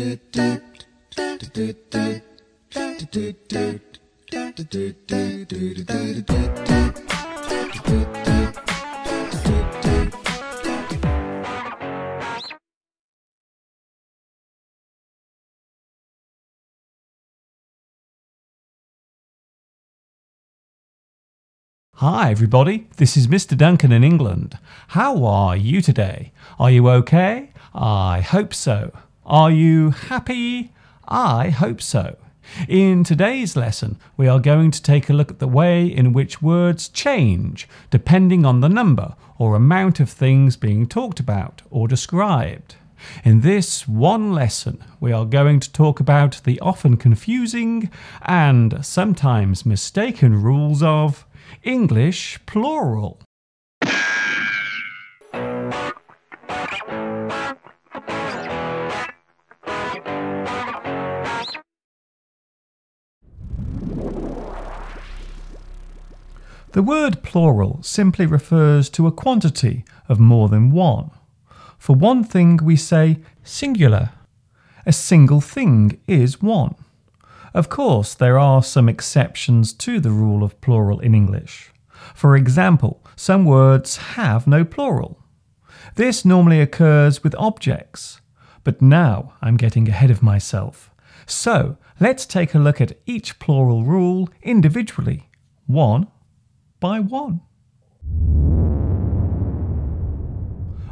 Hi everybody, this is Mr. Duncan in England. How are you today? Are you okay? I hope so. Are you happy? I hope so. In today's lesson, we are going to take a look at the way in which words change depending on the number or amount of things being talked about or described. In this one lesson, we are going to talk about the often confusing and sometimes mistaken rules of English plural. The word plural simply refers to a quantity of more than one. For one thing we say singular. A single thing is one. Of course, there are some exceptions to the rule of plural in English. For example, some words have no plural. This normally occurs with objects, but now I'm getting ahead of myself. So let's take a look at each plural rule individually, one by one.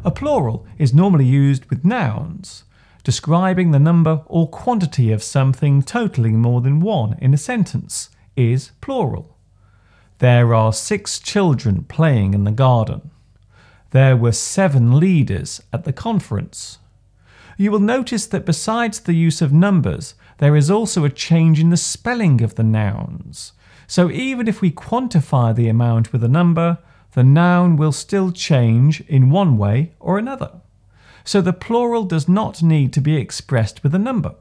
A plural is normally used with nouns, describing the number or quantity of something totaling more than one in a sentence is plural. There are 6 children playing in the garden. There were 7 leaders at the conference. You will notice that besides the use of numbers, there is also a change in the spelling of the nouns. So even if we quantify the amount with a number, the noun will still change in one way or another. So the plural does not need to be expressed with a number.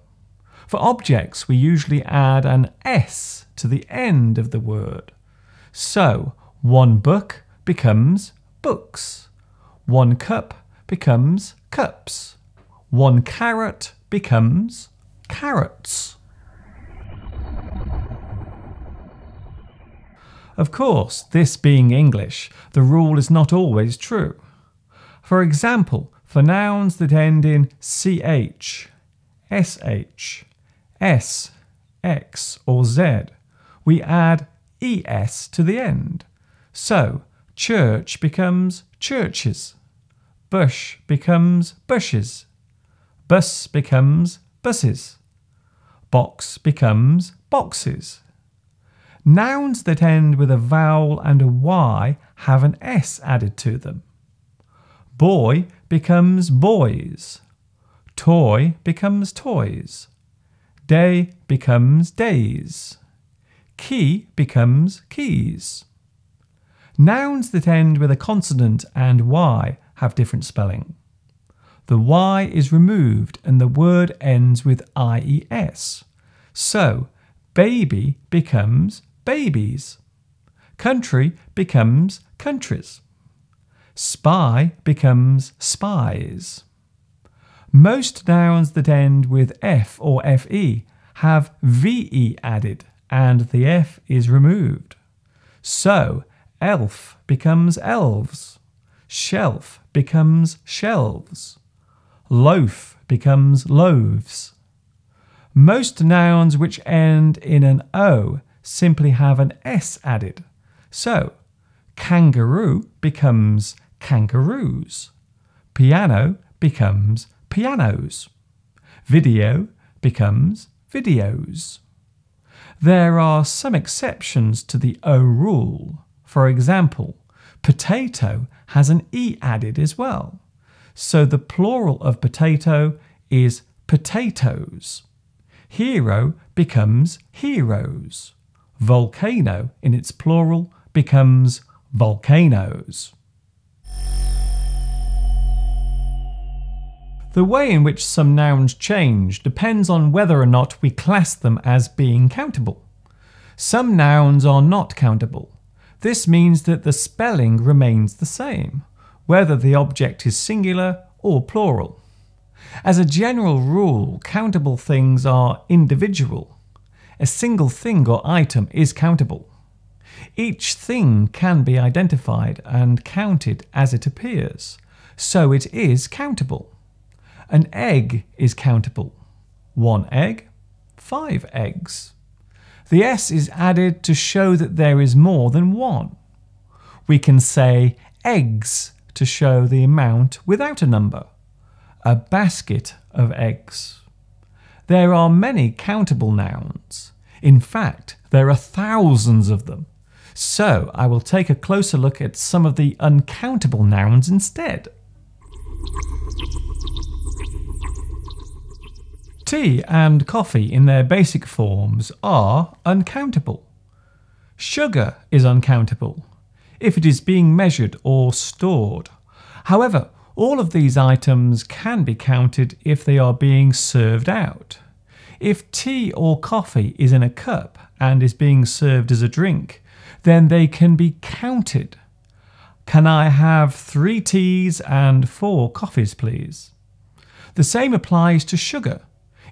For objects, we usually add an S to the end of the word. So, one book becomes books. One cup becomes cups. One carrot becomes carrots. Of course, this being English, the rule is not always true. For example, for nouns that end in ch, sh, s, x or z, we add es to the end. So, church becomes churches, bush becomes bushes, bus becomes buses, box becomes boxes. Nouns that end with a vowel and a y have an s added to them. Boy becomes boys. Toy becomes toys. Day becomes days. Key becomes keys. Nouns that end with a consonant and y have different spelling. The y is removed and the word ends with ies. So, baby becomes babies. Country becomes countries. Spy becomes spies. Most nouns that end with f or fe have ve added and the f is removed. So, elf becomes elves. Shelf becomes shelves. Loaf becomes loaves. Most nouns which end in an o simply have an s added. So, kangaroo becomes kangaroos. Piano becomes pianos. Video becomes videos. There are some exceptions to the O rule. For example, potato has an E added as well. So the plural of potato is potatoes. Hero becomes heroes. Volcano in its plural becomes volcanoes. The way in which some nouns change depends on whether or not we class them as being countable. Some nouns are not countable. This means that the spelling remains the same, whether the object is singular or plural. As a general rule, countable things are individual. A single thing or item is countable. Each thing can be identified and counted as it appears, so it is countable. An egg is countable. 1 egg, 5 eggs. The S is added to show that there is more than one. We can say eggs to show the amount without a number. A basket of eggs. There are many countable nouns. In fact, there are thousands of them. So I will take a closer look at some of the uncountable nouns instead. Tea and coffee in their basic forms are uncountable. Sugar is uncountable if it is being measured or stored. However, all of these items can be counted if they are being served out. If tea or coffee is in a cup and is being served as a drink, then they can be counted. Can I have 3 teas and 4 coffees, please? The same applies to sugar.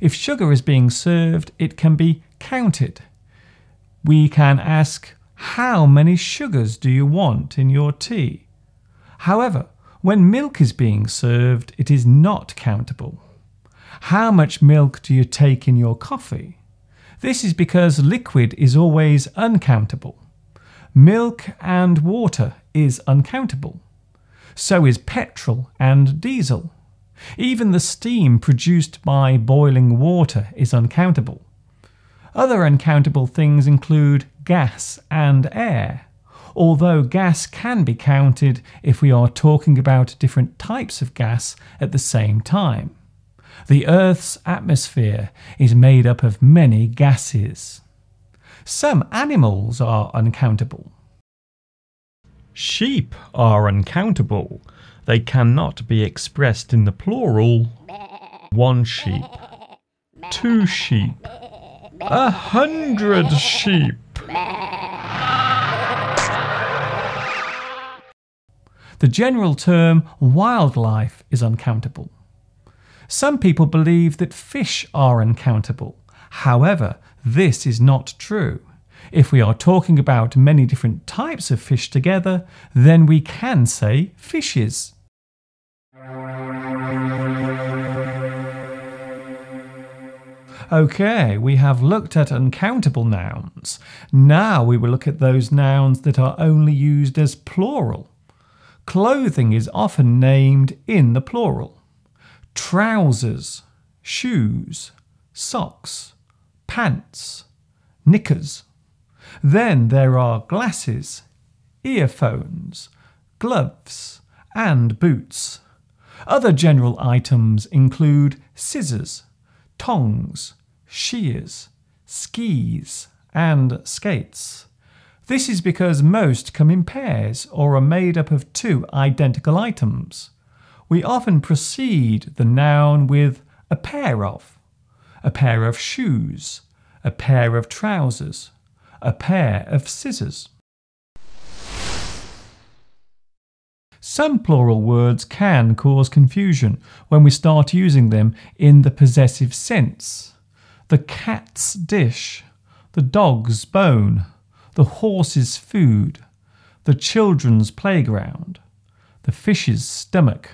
If sugar is being served, it can be counted. We can ask, how many sugars do you want in your tea? However, when milk is being served, it is not countable. How much milk do you take in your coffee? This is because liquid is always uncountable. Milk and water is uncountable. So is petrol and diesel. Even the steam produced by boiling water is uncountable. Other uncountable things include gas and air, although gas can be counted if we are talking about different types of gas at the same time. The Earth's atmosphere is made up of many gases. Some animals are uncountable. Sheep are uncountable. They cannot be expressed in the plural. 1 sheep, 2 sheep, 100 sheep. The general term wildlife is uncountable. Some people believe that fish are uncountable. However, this is not true. If we are talking about many different types of fish together, then we can say fishes. Okay, we have looked at uncountable nouns. Now we will look at those nouns that are only used as plural. Clothing is often named in the plural. Trousers, shoes, socks, pants, knickers. Then there are glasses, earphones, gloves, and boots. Other general items include scissors, tongs, shears, skis, and skates. This is because most come in pairs or are made up of 2 identical items. We often precede the noun with a pair of shoes, a pair of trousers, a pair of scissors. Some plural words can cause confusion when we start using them in the possessive sense. The cat's dish, the dog's bone, the horse's food, the children's playground, the fish's stomach.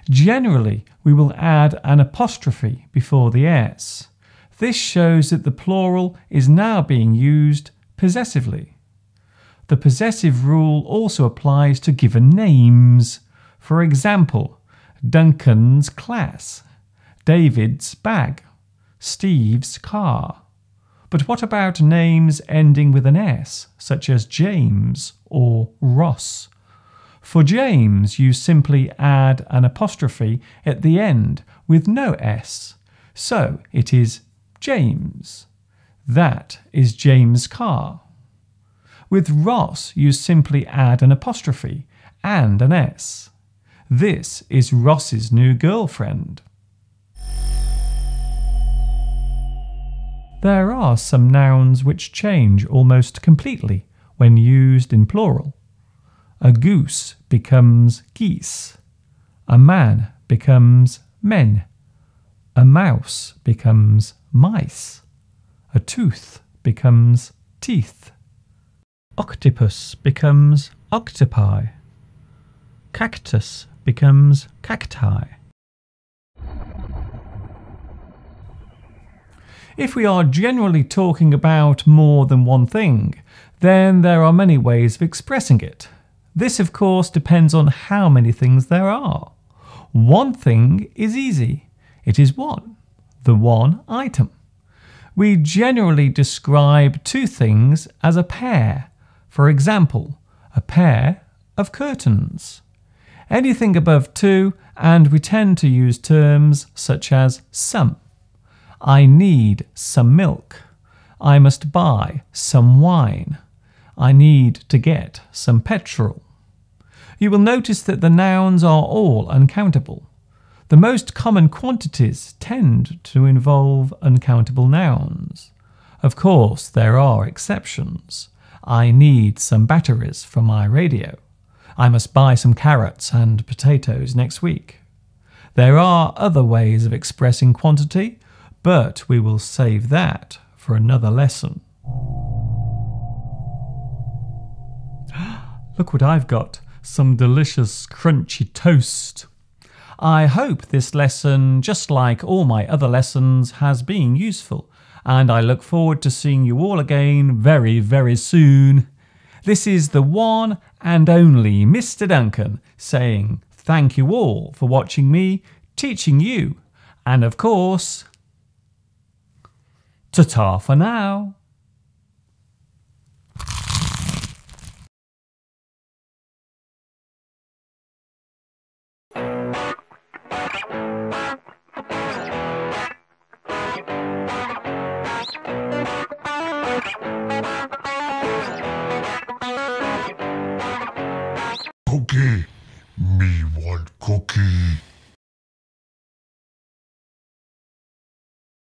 Generally, we will add an apostrophe before the S. This shows that the plural is now being used possessively. The possessive rule also applies to given names. For example, Duncan's class, David's bag, Steve's car. But what about names ending with an S, such as James or Ross? For James, you simply add an apostrophe at the end with no S. So it is James. That is James' car. With Ross, you simply add an apostrophe and an S. This is Ross's new girlfriend. There are some nouns which change almost completely when used in plural. A goose becomes geese. A man becomes men. A mouse becomes mice. A tooth becomes teeth. Octopus becomes octopi. Cactus becomes cacti. If we are generally talking about more than one thing, then there are many ways of expressing it. This, of course, depends on how many things there are. One thing is easy. It is one, the one item. We generally describe two things as a pair. For example, a pair of curtains. Anything above two, and we tend to use terms such as some. I need some milk. I must buy some wine. I need to get some petrol. You will notice that the nouns are all uncountable. The most common quantities tend to involve uncountable nouns. Of course, there are exceptions. I need some batteries for my radio. I must buy some carrots and potatoes next week. There are other ways of expressing quantity, but we will save that for another lesson. Look what I've got, some delicious crunchy toast. I hope this lesson, just like all my other lessons, has been useful, and I look forward to seeing you all again very, very soon. This is the one and only Mr. Duncan saying thank you all for watching me, teaching you, and of course, ta-ta for now.